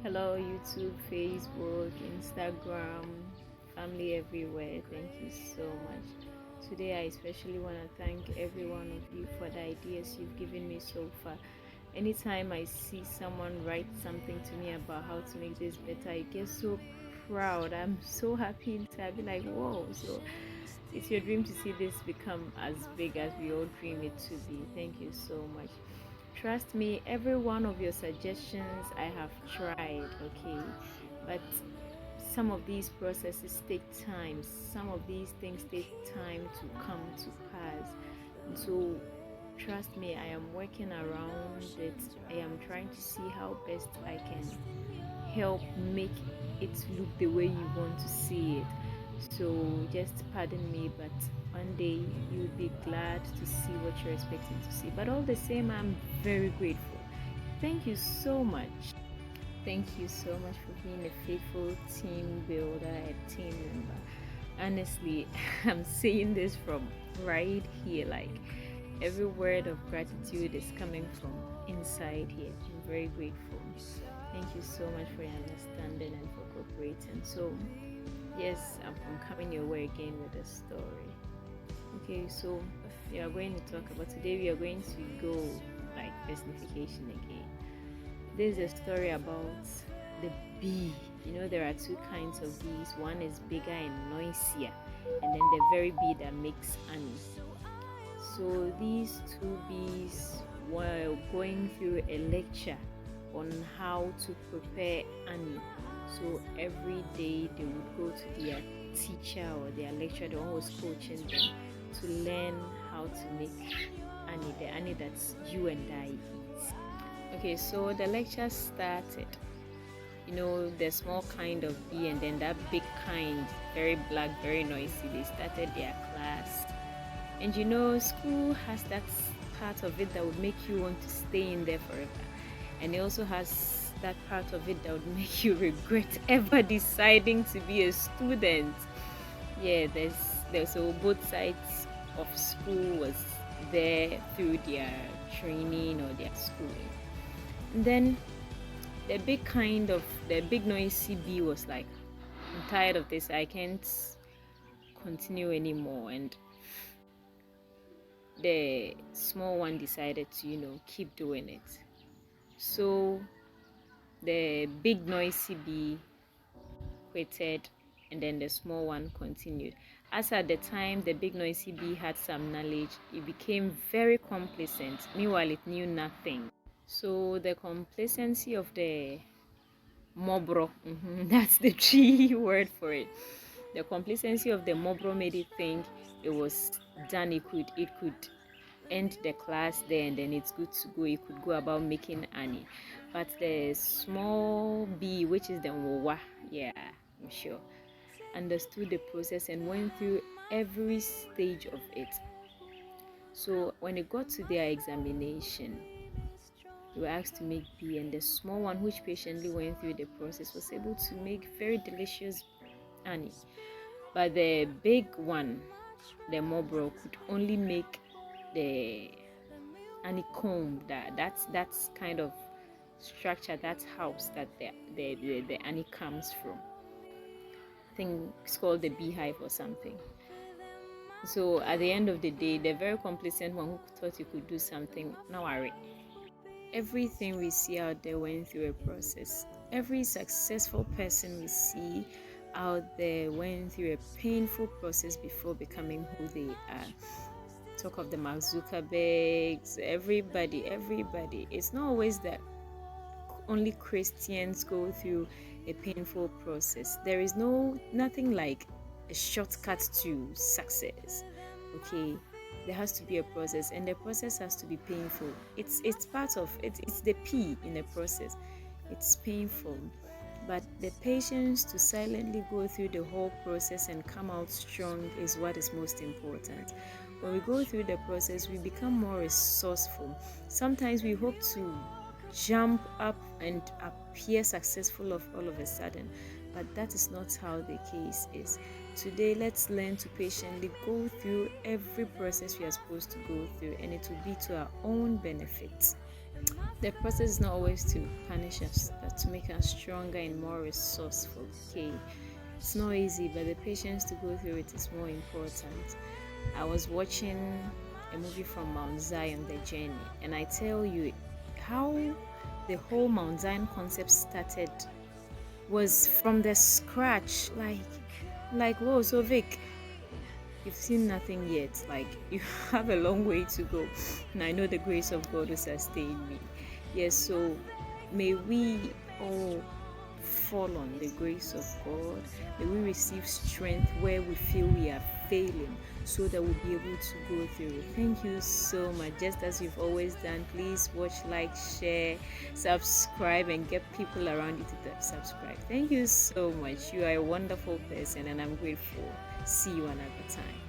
Hello, YouTube, Facebook, Instagram, family everywhere. Thank you so much. Today, I especially want to thank every one of you for the ideas you've given me so far. Anytime I see someone write something to me about how to make this better, I get so proud. I'm so happy inside. I be like, whoa. So, it's your dream to see this become as big as we all dream it to be. Thank you so much. Trust me, every one of your suggestions I have tried, okay? But some of these processes take time. Some of these things take time to come to pass. So trust me, I am working around it. I am trying to see how best I can help make it look the way you want to see it. So just pardon me, but one day you'll be glad to see what you're expecting to see. But all the same, I'm very grateful. Thank you so much. Thank you so much for being a faithful team builder, a team member. Honestly, I'm saying this from right here. Like every word of gratitude is coming from inside here. I'm very grateful. Thank you so much for your understanding and for cooperating. So, yes, I'm coming your way again with a story. Okay, so we are going to talk about today. We are going to go like personification again. This is a story about the bee. You know, there are two kinds of bees. One is bigger and noisier, and then the very bee that makes honey. So these two bees were going through a lecture on how to prepare honey. So every day they would go to their teacher or their lecturer, the one who was coaching them, to learn how to make honey, the honey that you and I eat. Okay, so the lecture started. You know, the small kind of bee and then that big kind, very black, very noisy. They started their class. And you know, school has that part of it that would make you want to stay in there forever. And it also has that part of it that would make you regret ever deciding to be a student. Yeah, there's so both sides of school was there through their training or their schooling. And then the big noisy bee was like, I'm tired of this, I can't continue anymore. And the small one decided to, keep doing it. So the big noisy bee quitted and then the small one continued. As at the time the big noisy bee had some knowledge, it became very complacent. Meanwhile, it knew nothing. So the complacency of the mobro, that's the tree word for it. The complacency of the mobro made it think it was done. It could end the class there and then it's good to go. It could go about making honey. But the small bee, which is the mwa, yeah, I'm sure, understood the process and went through every stage of it. So when it got to their examination, they were asked to make bee, and the small one, which patiently went through the process, was able to make very delicious honey. But the big one, the mobro, could only make the honeycomb, that's kind of structure, that house that the honey comes from. I think it's called the beehive or something. So at the end of the day, the very complacent one who thought he could do something, now worry. Everything we see out there went through a process. Every successful person we see out there went through a painful process before becoming who they are. Talk of the Mark Zuckerbergs, everybody. It's not always that only Christians go through a painful process. There is nothing like a shortcut to success. Okay, there has to be a process, and the process has to be painful. It's part of it. It's the P in the process. It's painful, but the patience to silently go through the whole process and come out strong is what is most important. When we go through the process, we become more resourceful. Sometimes we hope to jump up and appear successful all of a sudden, but that is not how the case is. Today, let's learn to patiently go through every process we are supposed to go through, and it will be to our own benefit. The process is not always to punish us, but to make us stronger and more resourceful. Okay, it's not easy, but the patience to go through it is more important. I was watching a movie from Mount Zion, The Journey, and I tell you how the whole Mount Zion concept started was from the scratch. Whoa, so Vic, you've seen nothing yet. Like, you have a long way to go. And I know the grace of God will sustain me. Yes, so may we all fall on the grace of God. May we receive strength where we feel we are failing so that we'll be able to go through. Thank you so much. Just as you've always done, please watch, like, share, subscribe, and get people around you to subscribe. Thank you so much. You are a wonderful person, and I'm grateful. See you another time.